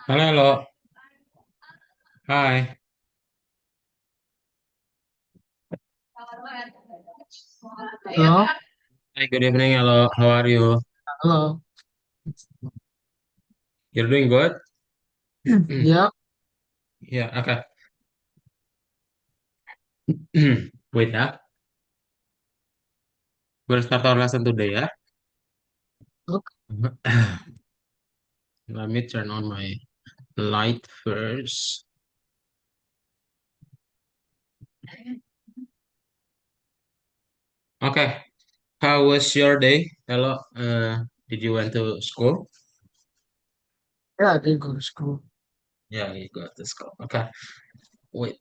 Halo, halo. Hai. Hello? Hi, good evening. Hello, how are you? Hello. You're doing good? Yeah. Yeah, okay. Wait, ya. We'll start our lesson today, ya. Okay. Let me turn on my light first. Okay. How was your day? Hello. Did you went to school? Yeah, I did go to school. Yeah, you got to school. Okay. Wait.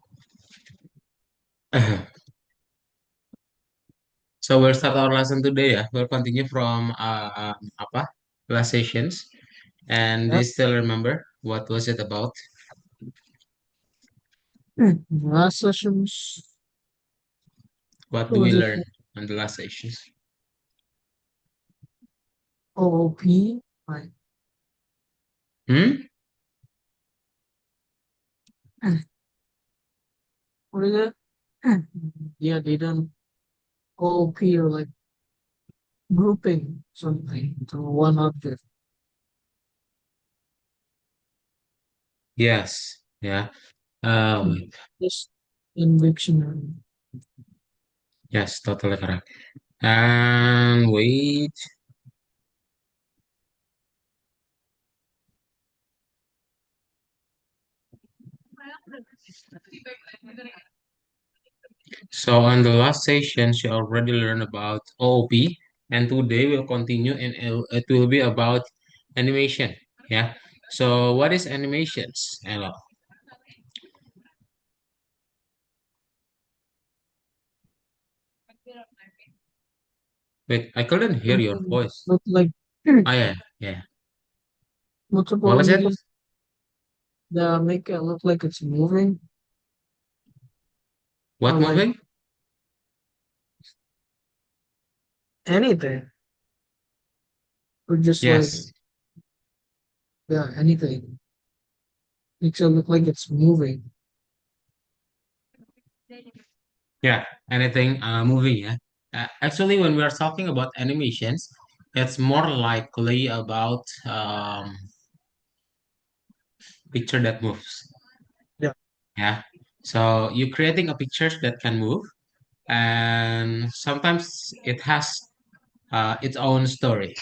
So we'll start our lesson today, ya. We'll continue from apa? Last sessions. And do Yeah. you still remember what was it about? Last sessions, What what do we was it? learn on the last sessions? OOP. Like, Hmm? what is it? Yeah, they done OOP or like grouping something to one object. Yes. Yeah. Hmm. Wait. Just in Wiktionary. Yes, totally correct. And wait. So on the last session, you already learned about OOP, and today we'll continue, and it will be about animation. Yeah. So what is animations, Ella? Wait, I couldn't hear your Something voice. look like Oh yeah, yeah. What multiple was it? animation that make it look like it's moving or What like moving? anything. Or just like, Yes. yeah, anything. Makes it look like it's moving. Yeah. Anything moving. Yeah. Actually, when we are talking about animations, it's more likely about picture that moves. Yeah. Yeah. So you're creating a pictures that can move, and sometimes it has its own story.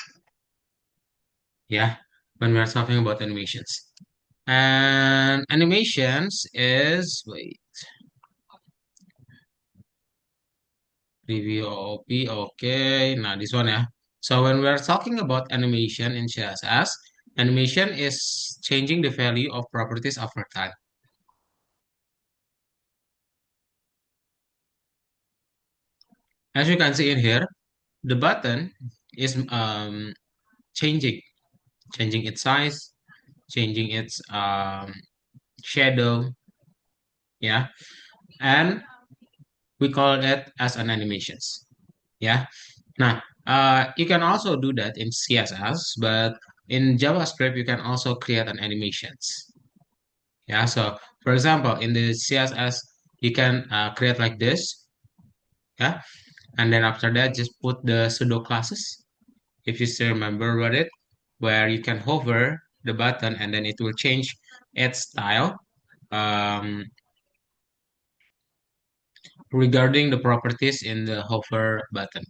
Yeah. When we're talking about animations, and animations is wait review OP. Okay. Now this one, yeah. So when we're talking about animation in CSS, animation is changing the value of properties over time. As you can see in here, the button is changing, changing its size, changing its shadow, yeah, and we call it as an animations, yeah. Now, you can also do that in CSS, but in JavaScript you can also create an animations, yeah. So, for example, in the CSS you can create like this, yeah, and then after that just put the pseudo classes if you still remember about it, where you can hover the button and then it will change its style um, regarding the properties in the hover button.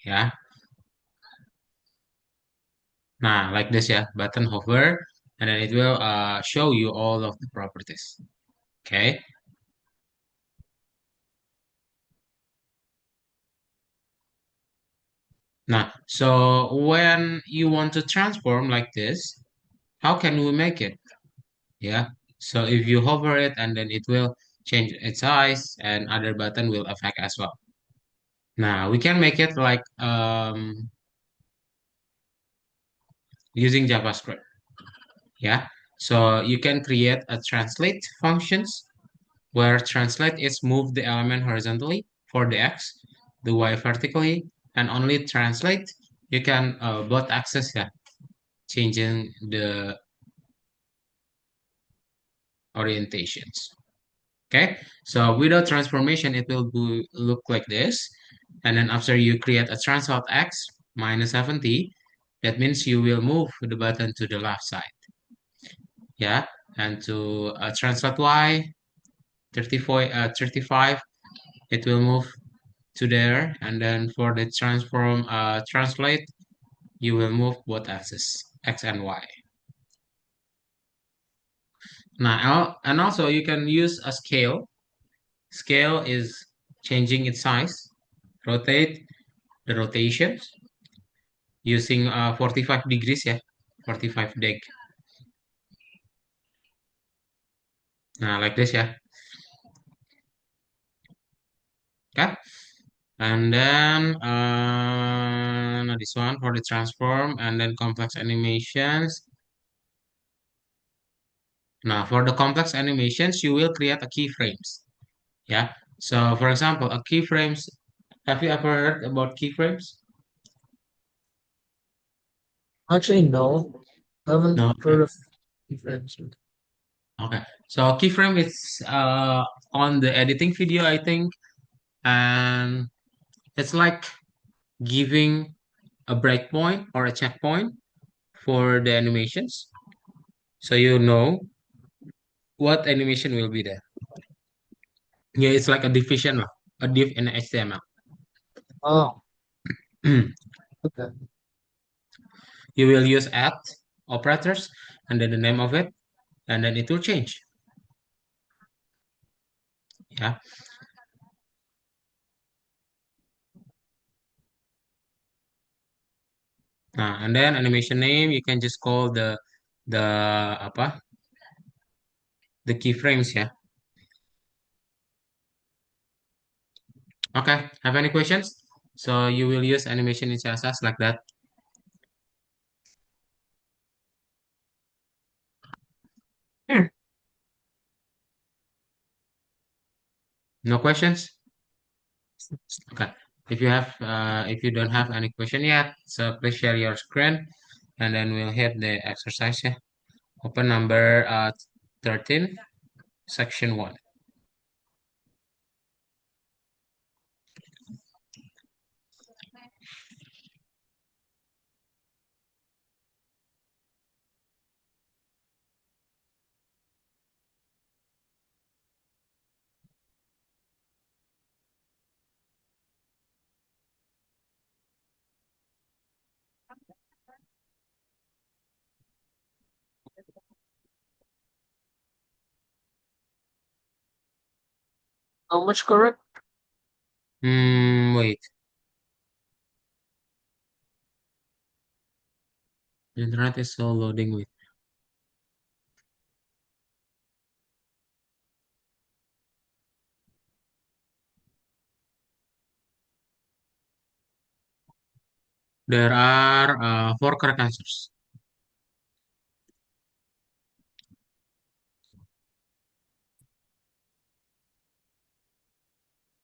Yeah. Nah, like this, yeah, button hover, and then it will show you all of the properties. Okay. Now, so when you want to transform like this, how can we make it? Yeah. So if you hover it and then it will change its size and other button will affect as well. Now we can make it like using JavaScript. Yeah. So you can create a translate functions where translate is move the element horizontally for the X, the Y vertically, and only translate. You can both access, yeah, changing the orientations. Okay, so without transformation, it will look like this. And then after you create a translate x minus 70, that means you will move the button to the left side. Yeah, and to translate y 35, it will move to there. And then for the transform translate, you will move both axes, x and y. Now, and also you can use a scale. Scale is changing its size, rotate the rotations using 45 degrees, yeah, 45 deg. Like this, yeah. Okay. And then this one for the transform and then complex animations. Now for the complex animations, you will create a keyframes. Yeah. So for example, a keyframes. Have you ever heard about keyframes? Actually, no. I haven't No. heard of friends. Okay. So keyframe is on the editing video, I think, and it's like giving a breakpoint or a checkpoint for the animations, so you know what animation will be there. Yeah, it's like a division, a div in HTML. Oh, okay. You will use at operators and then the name of it, and then it will change. Yeah. And then animation name, you can just call the apa the keyframes. Yeah. Okay. Have any questions? So you will use animation in CSS like that. Hmm. No questions? Okay. If you don't have any question yet, so please share your screen, and then we'll hit the exercise. Yeah. Open number 13, section 1. How much correct? Wait. The internet is so loading. Wait. There are four correct answers.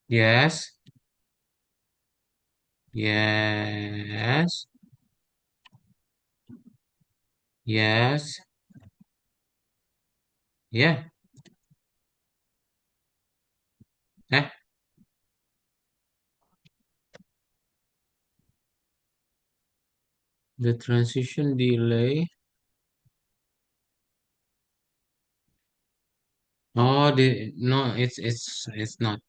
Yes. Yes. Yes. Yeah. Eh, the transition delay. Oh, the no, it's not.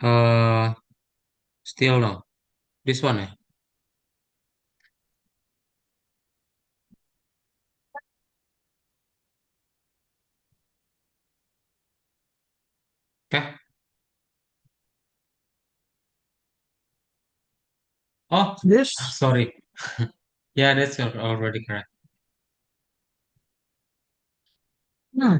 Uh, Still no. This one. Okay. Oh, This? sorry. Yeah, that's already correct. Hmm.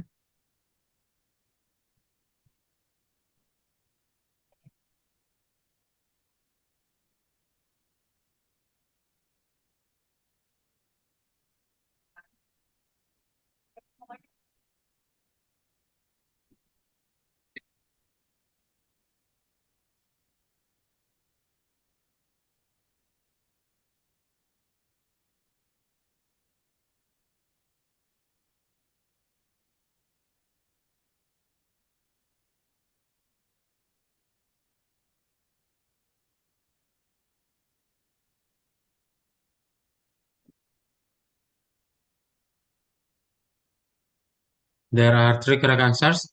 There are three correct answers.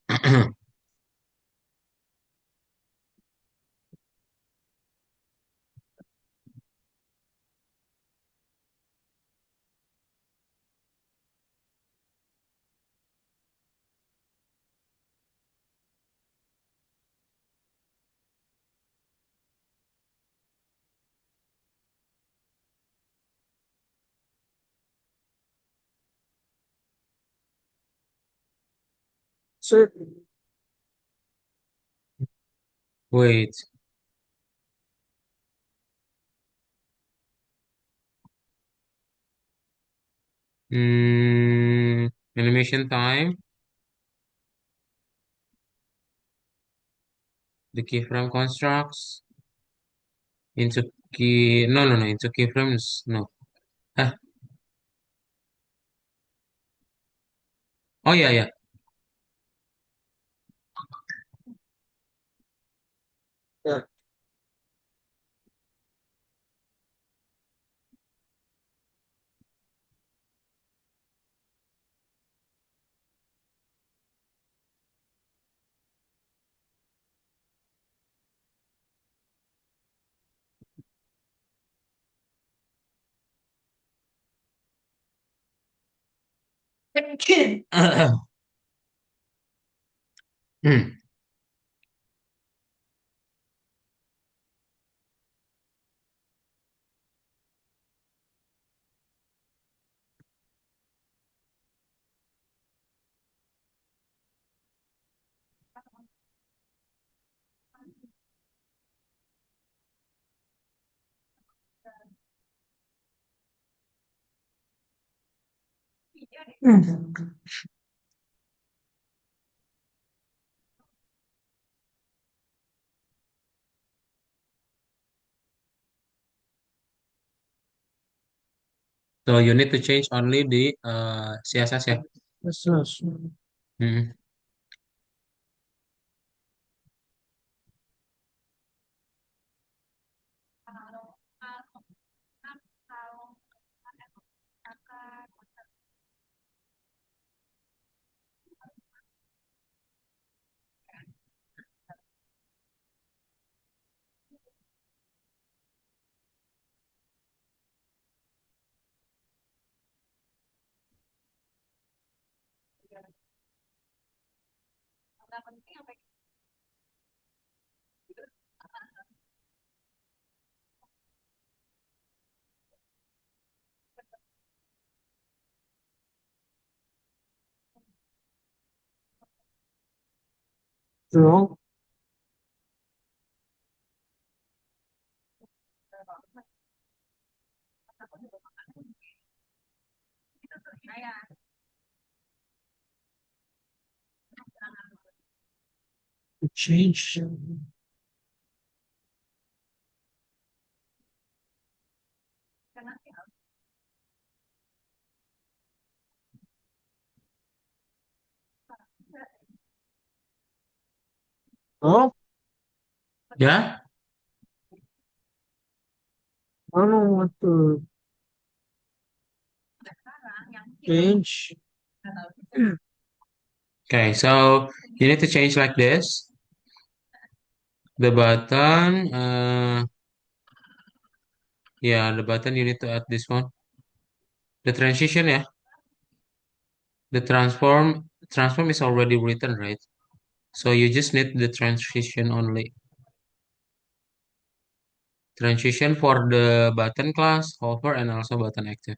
So, Wait. Mm, Animation time, the keyframe constructs into into keyframes. No. Ah, oh, yeah, yeah. yeah. Hmm. So you need to change only the CSS, yeah. Yes, yes. Mhm. Wrong. Change. Oh, Yeah. I don't want to change. Okay, so you need to change like this. The button, yeah, the button you need to add this one. The transition, yeah. The transform is already written, right? So you just need the transition only. Transition for the button class, hover, and also button active.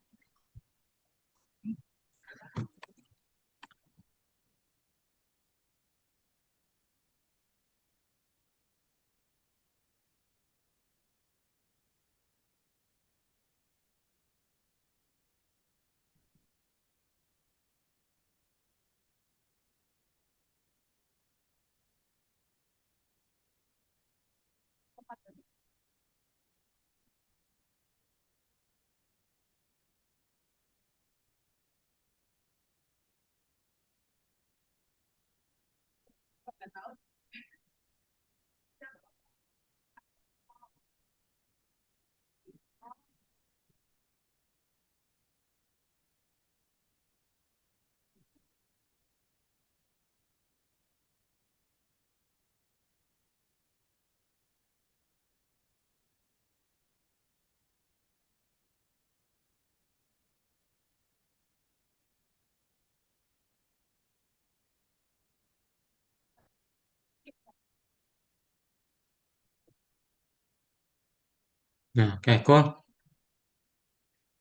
Nah, okay, cool.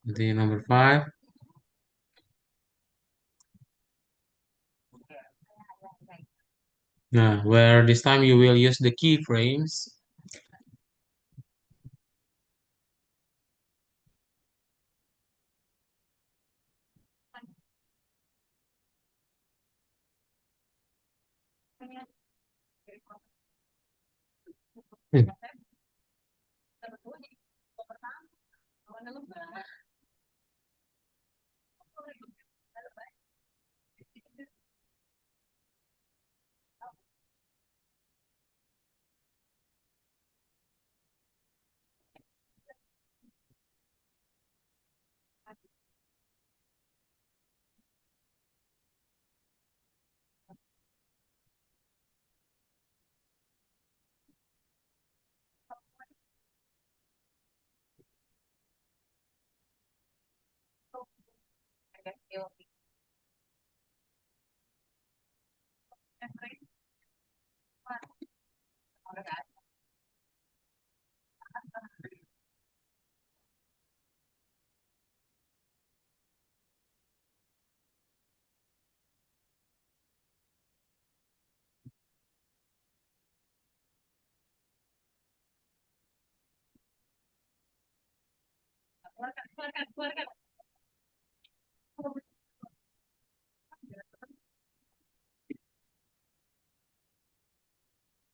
Nanti number five. Nah, where this time you will use the keyframes. Hmm.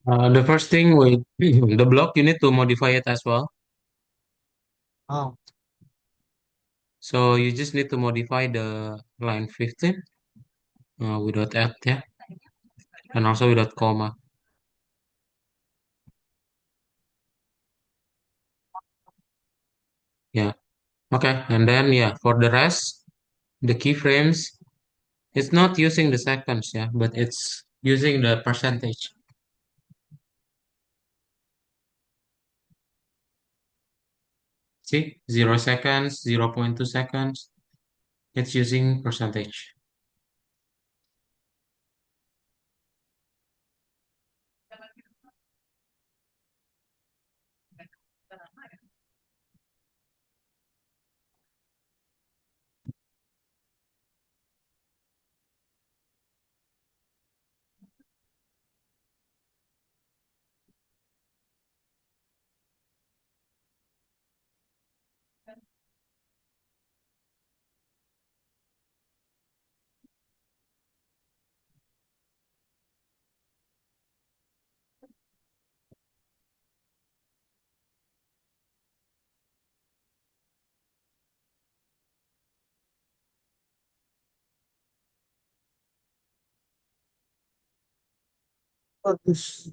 The first thing with the block, you need to modify it as well. Oh, So you just need to modify the line 15 without at, yeah, and also without comma. Yeah. Okay. And then, yeah, for the rest, the keyframes, it's not using the seconds, yeah, but it's using the percentage. See, 0 seconds, 0.2 seconds. It's using percentage. bagus.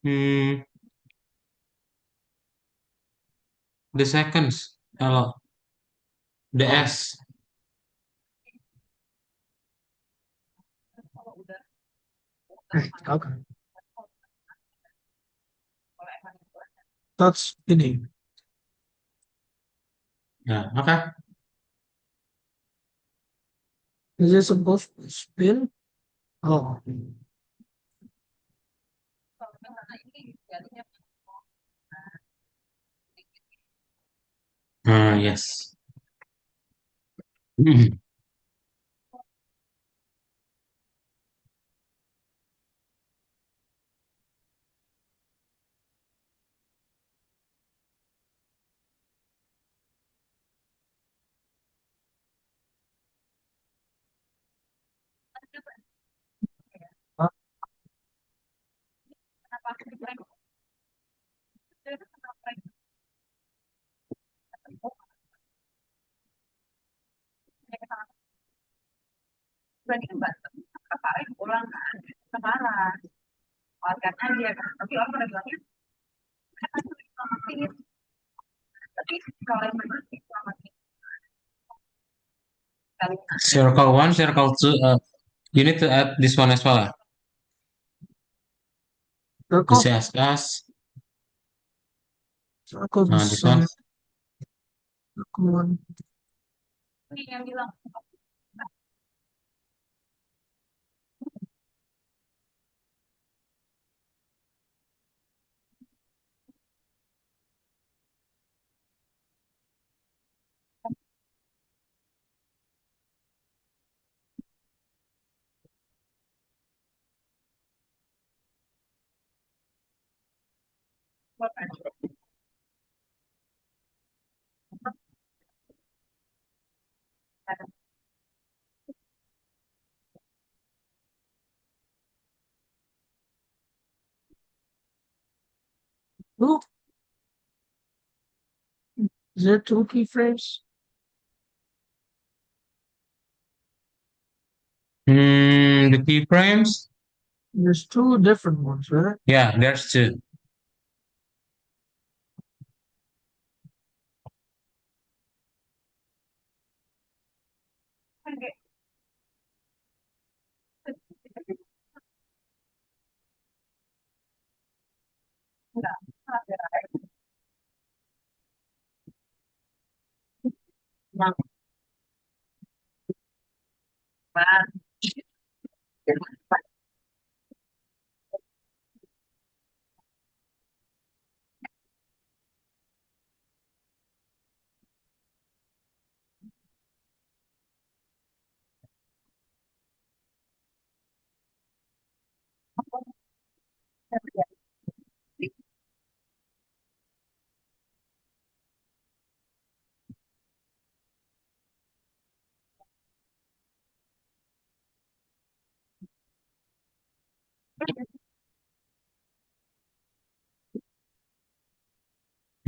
Hmm, the seconds, hello, the Oh, S. okay. That's ini. Yeah, okay. Is it supposed to spin? Oh, Yes. Mhm. ah, Circle one, circle two. You need to add this one as well. The circle. CSS. Circle This one. bisa. Circle one. Two, is there two keyframes? The keyframes? There's two different ones, right? Yeah, there's two.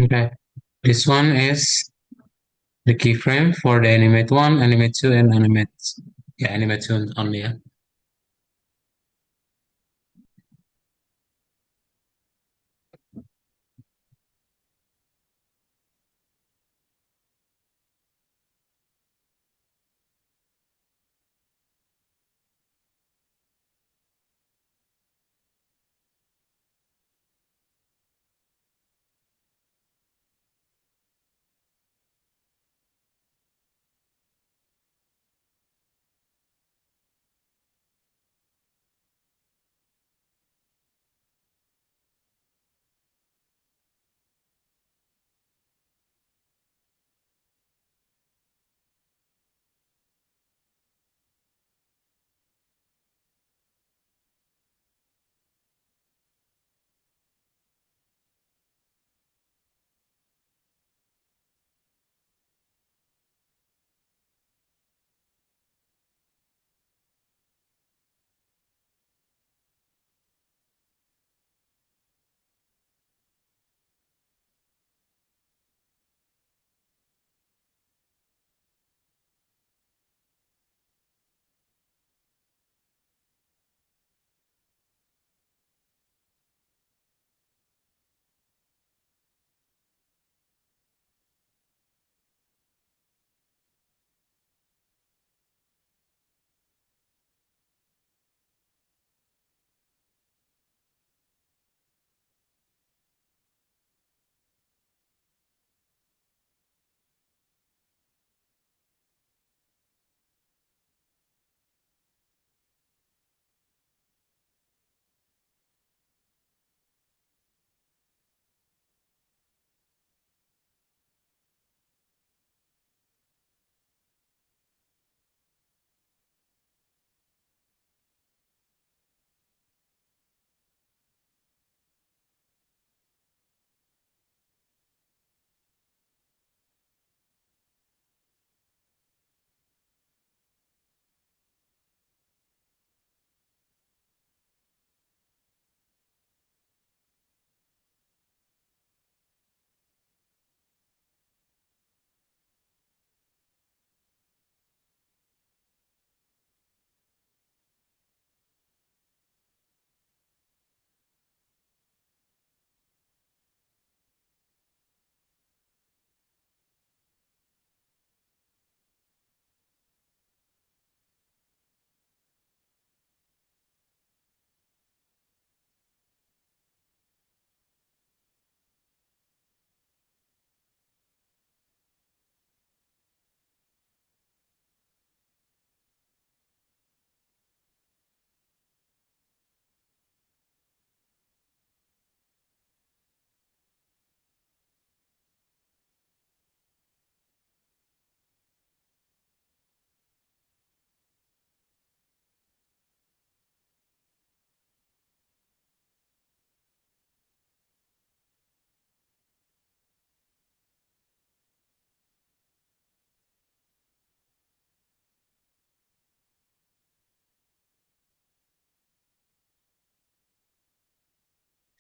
Okay. This one is the keyframe for the animate one, animate two, and animate, yeah, animate two only. Yeah.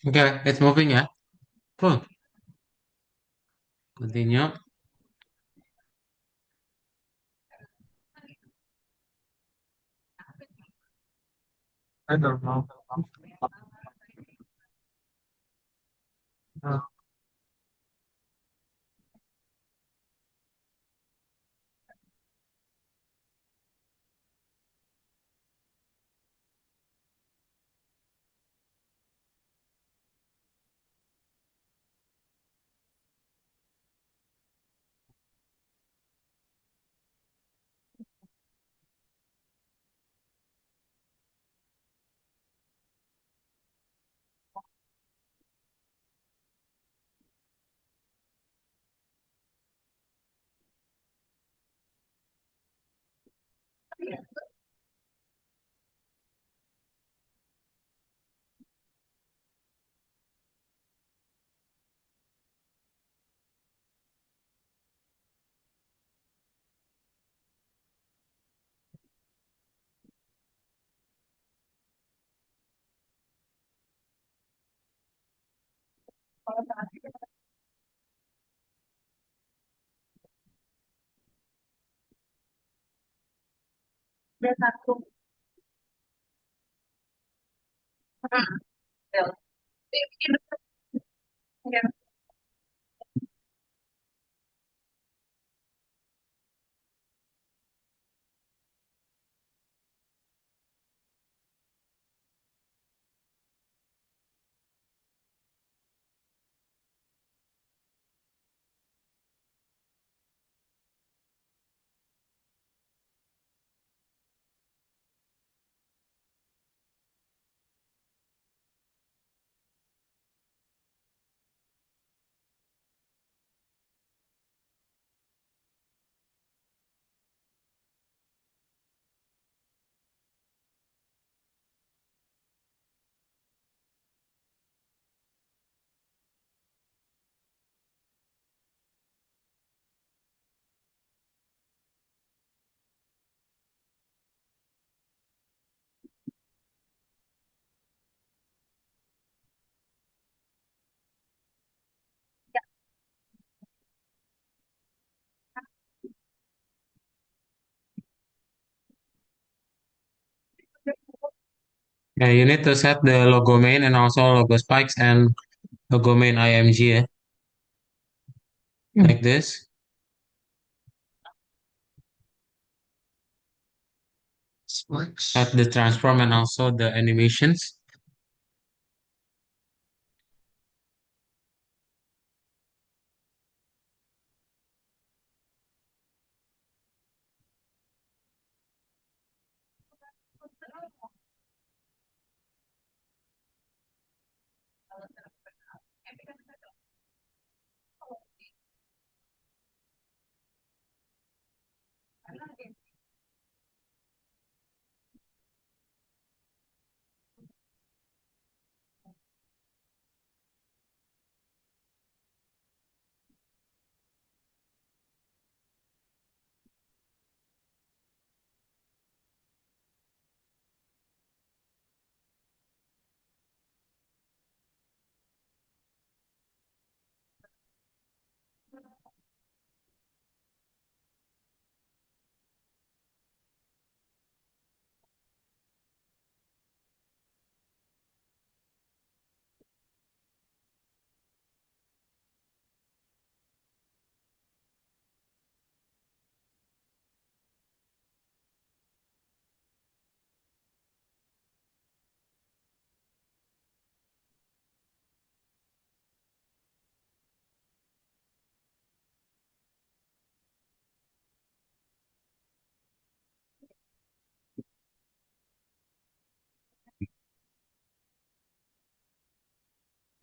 Okay, it's moving, yeah. Cool. Continue. I don't know. Uh, Yeah, you need to set the logo main and also logo spikes and logo main img, yeah, like this. Add Switch. the transform and also the animations.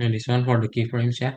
And this one for the keyframes, yeah.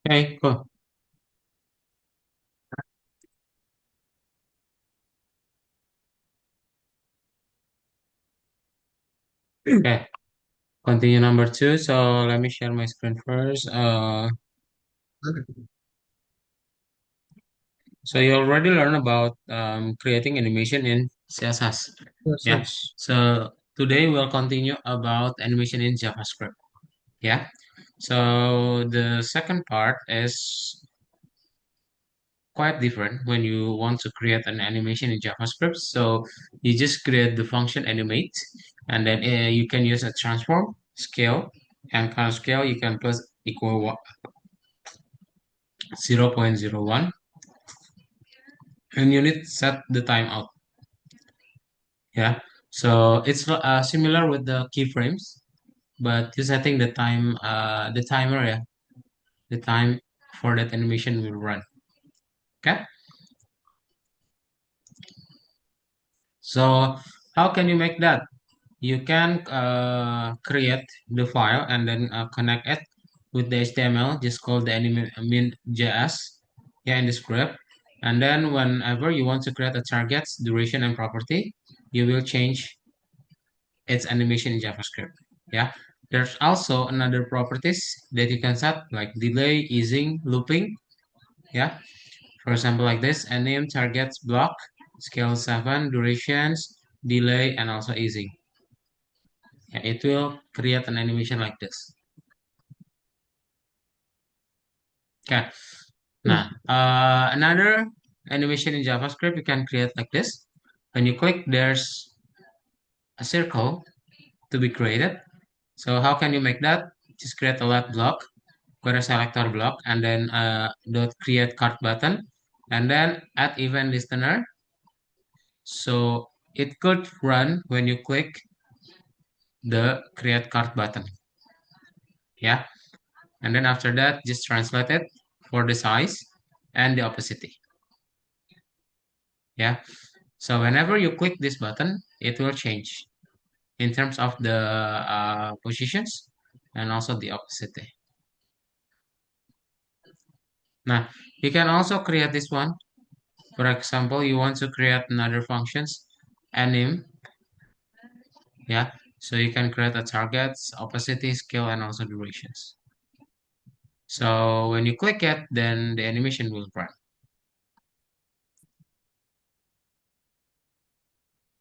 Okay, cool. Okay, continue number two. So let me share my screen first. Okay. So you already learned about creating animation in CSS. Yes, Yeah. yes. So today we'll continue about animation in JavaScript. Yeah. So the second part is quite different when you want to create an animation in JavaScript. So you just create the function animate, and then you can use a transform scale, and kind of scale you can plus equal 0.01, and you need to set the timeout. Yeah. So it's similar with the keyframes, but you're setting the timer, yeah, the time for that animation will run. Okay. So how can you make that? You can create the file and then connect it with the HTML. Just call the JS, yeah, in the script. And then whenever you want to create a target's duration and property, you will change its animation in JavaScript. Yeah. There's also another properties that you can set like delay, easing, looping. Yeah. For example, like this, a name targets block, scale 7, durations, delay, and also easing. Yeah, it will create an animation like this. Okay. Now, another animation in JavaScript you can create like this. When you click, there's a circle to be created. So how can you make that? Just create a let block, create a selector block, and then dot create card button, and then add event listener. So it could run when you click the create card button. Yeah. And then after that, just translate it for the size and the opacity. Yeah. So whenever you click this button, it will change in terms of the positions and also the opacity. Now, you can also create this one. For example, you want to create another functions, anim, yeah. So you can create a targets, opacity, scale, and also durations. So when you click it, then the animation will run.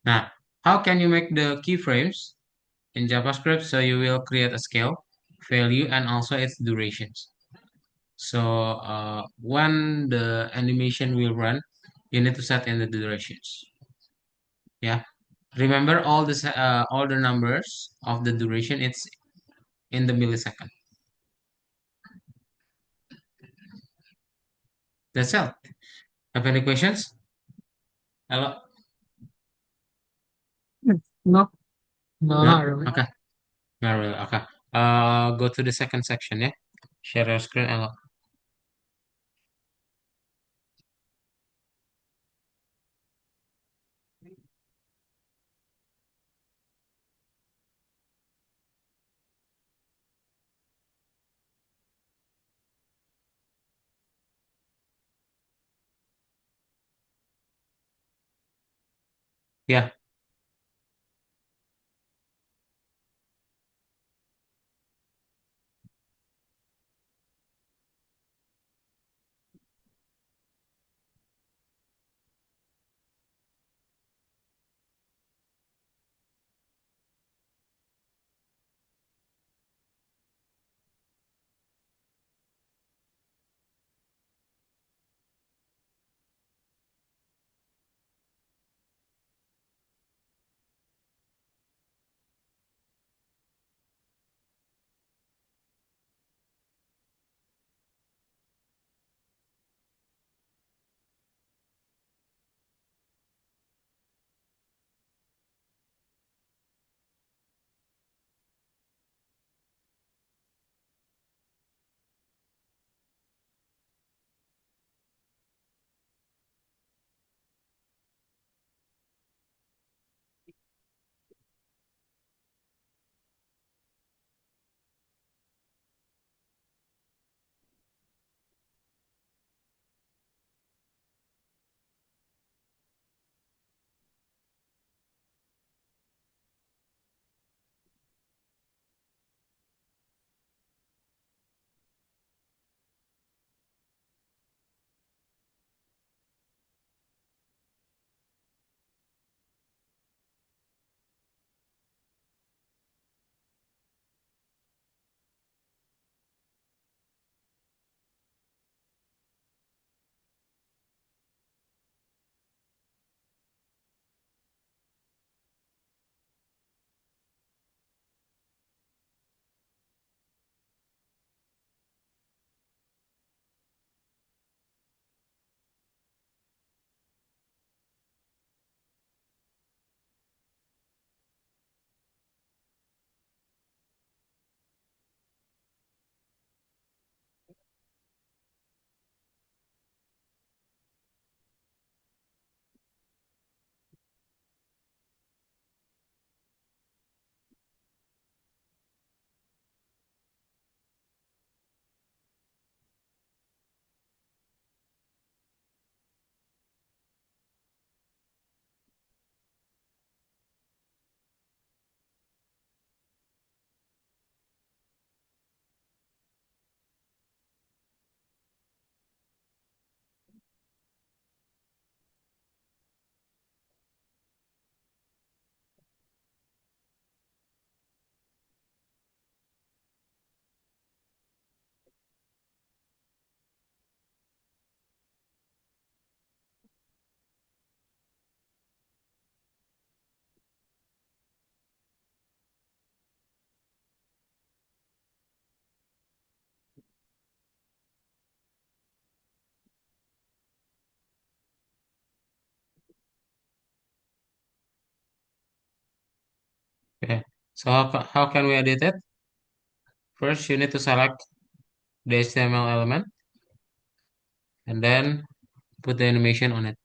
Now, how can you make the keyframes in JavaScript? So you will create a scale, value, and also its durations. So when the animation will run, you need to set in the durations. Yeah. Remember all the numbers of the duration. It's in the millisecond. That's all. Have any questions? Hello? No, no, No? not really. Okay. Not really. Okay. Go to the second section, yeah? Share your screen. Hello. Yeah. So how can we edit it? First, you need to select the HTML element and then put the animation on it.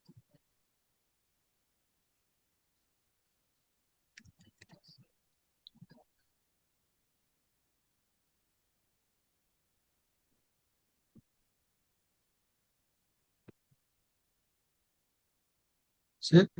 That's it.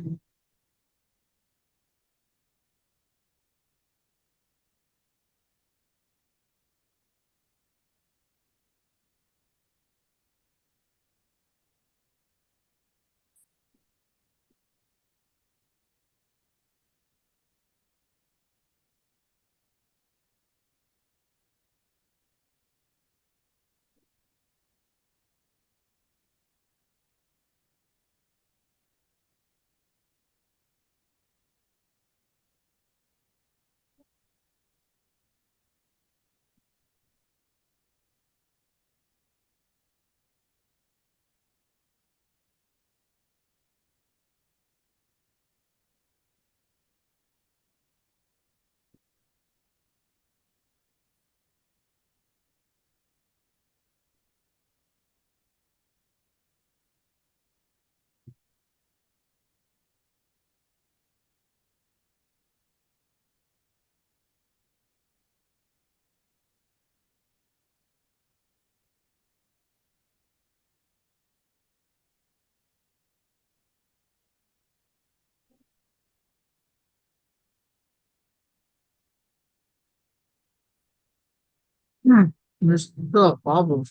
Hmm. There's still a problem.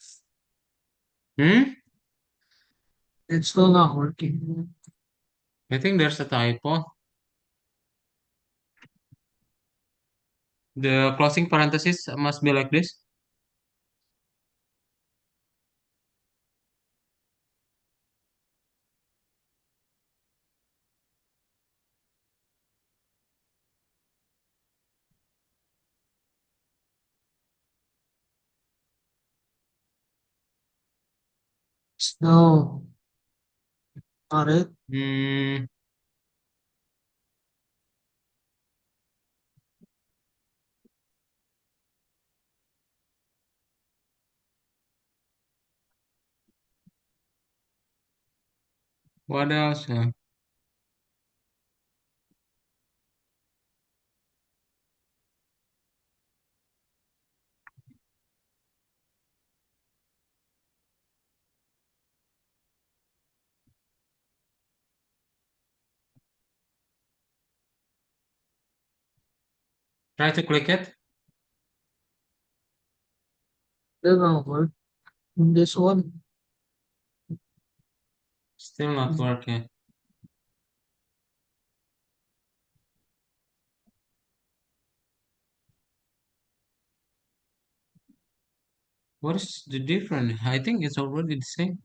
Hmm? It's still not working. I think there's a typo. The closing parenthesis must be like this. Still not it. Hmm, what else? Try to click it. Doesn't work. In this one, Still not working. What is the difference? I think it's already the same.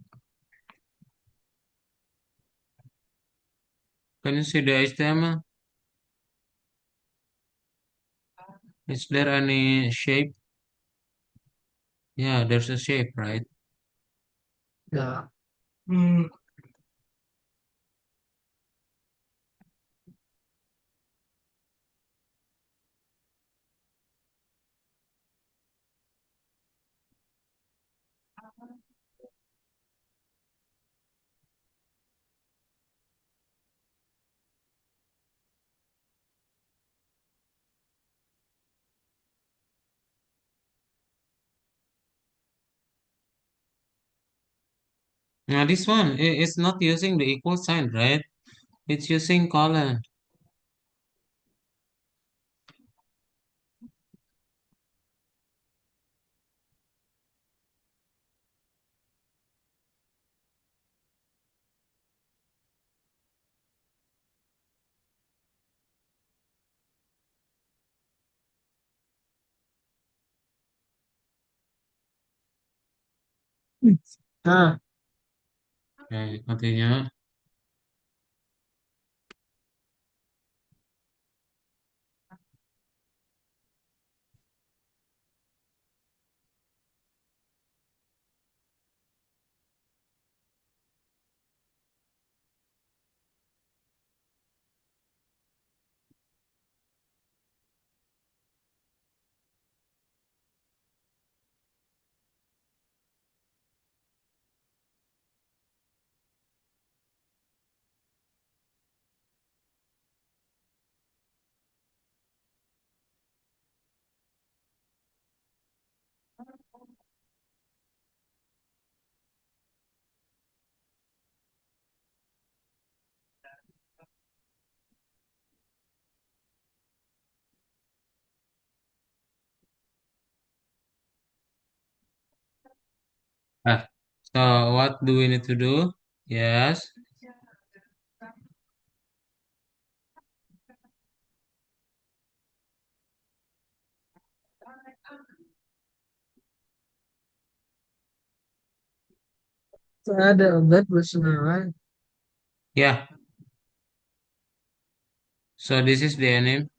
Can you see the HTML? Is there any shape? Yeah, there's a shape, right? yeah. Hmm. Now this one is not using the equal sign, right? It's using colon. Ah, Okay, continue. Ah, so what do we need to do? Yes. To add a web listener, right? Yeah. So this is the name.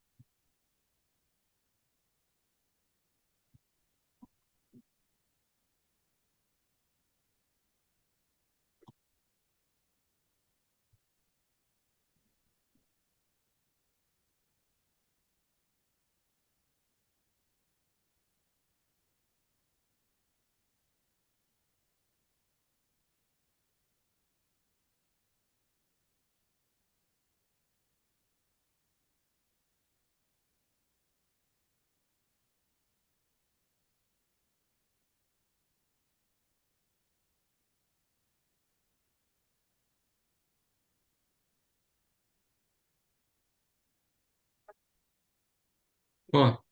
Cool.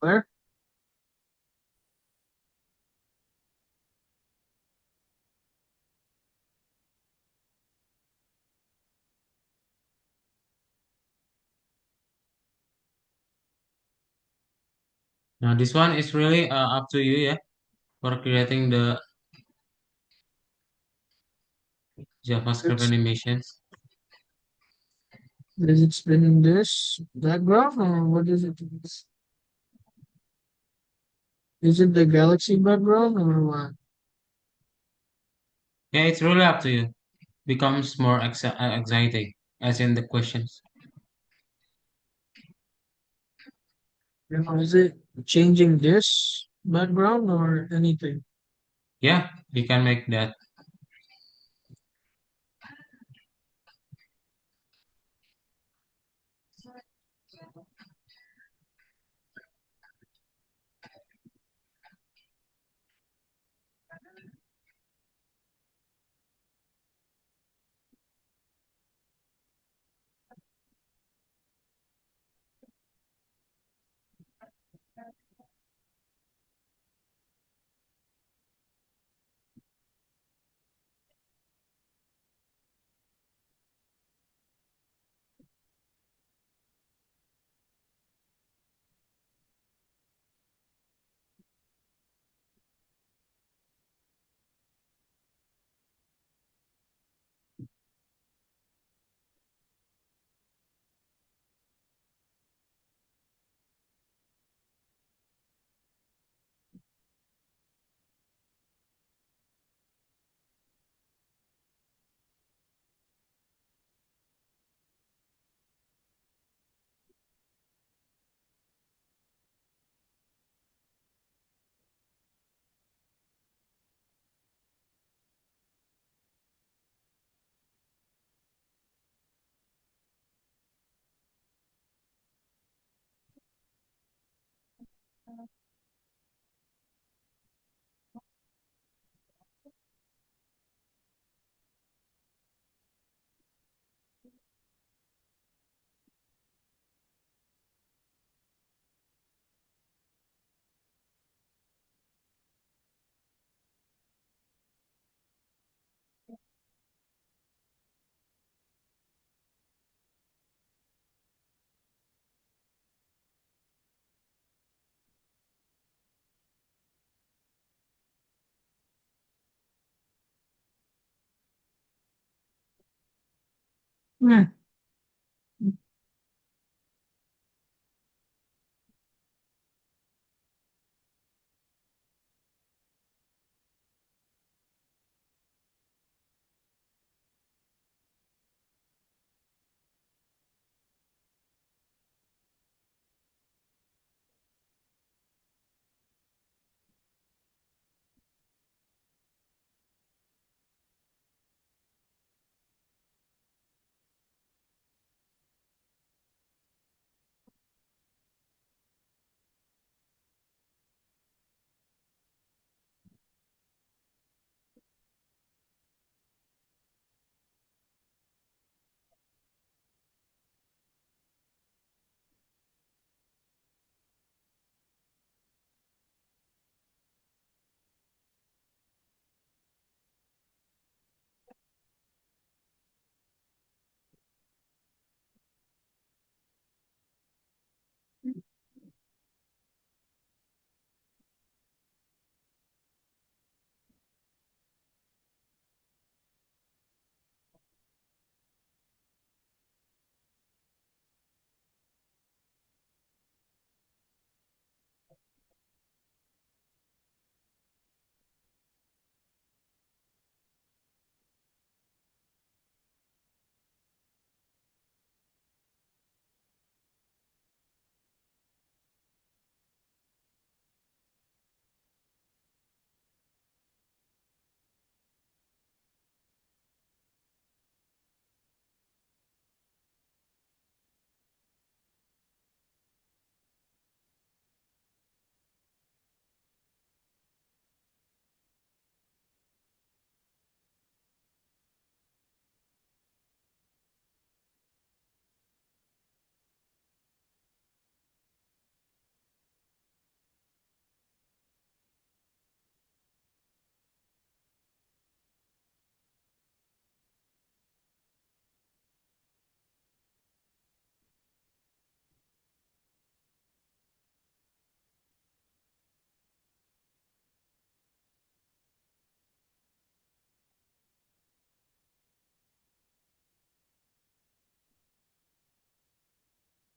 Where? Now this one is really up to you, yeah, for creating the JavaScript It's animations. is it spinning this background or what is it? Is it the galaxy background or what? Yeah, it's really up to you. Becomes more exciting, as in the questions. You know, is it changing this background or anything? Yeah, you can make that. Hmm.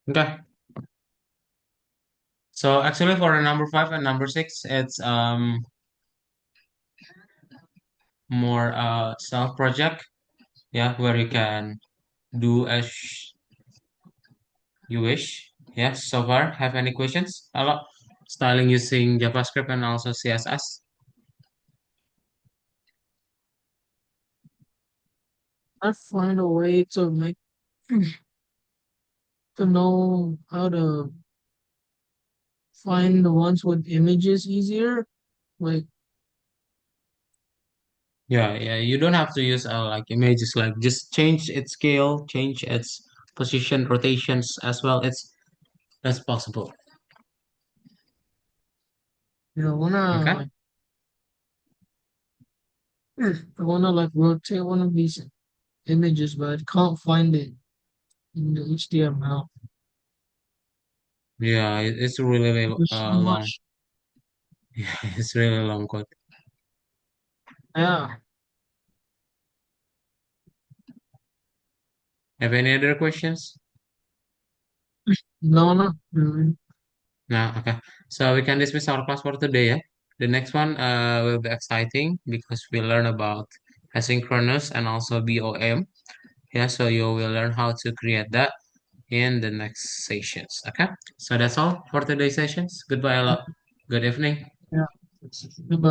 Okay. So actually for the number five and number six, it's more self project, yeah, where you can do as you wish. Yes, so far, have any questions? Hello. Styling using JavaScript and also CSS. I find a way to make to know how to find the ones with images easier. Like, Yeah, yeah, you don't have to use like images, like just change its scale, change its position, rotations as well. That's possible. I wanna Okay. like I wanna like rotate one of these images, but I can't find it in the HTML. Yeah, it's really There's so long. much. Yeah, it's really long code. Yeah. Have any other questions? No, no. Really. No, okay. So we can dismiss our class for today, yeah. The next one will be exciting because we learn about asynchronous and also BOM. Yeah, so you will learn how to create that in the next sessions. Okay. So that's all for today's sessions. Goodbye, a lot. Good evening. Yeah. Goodbye.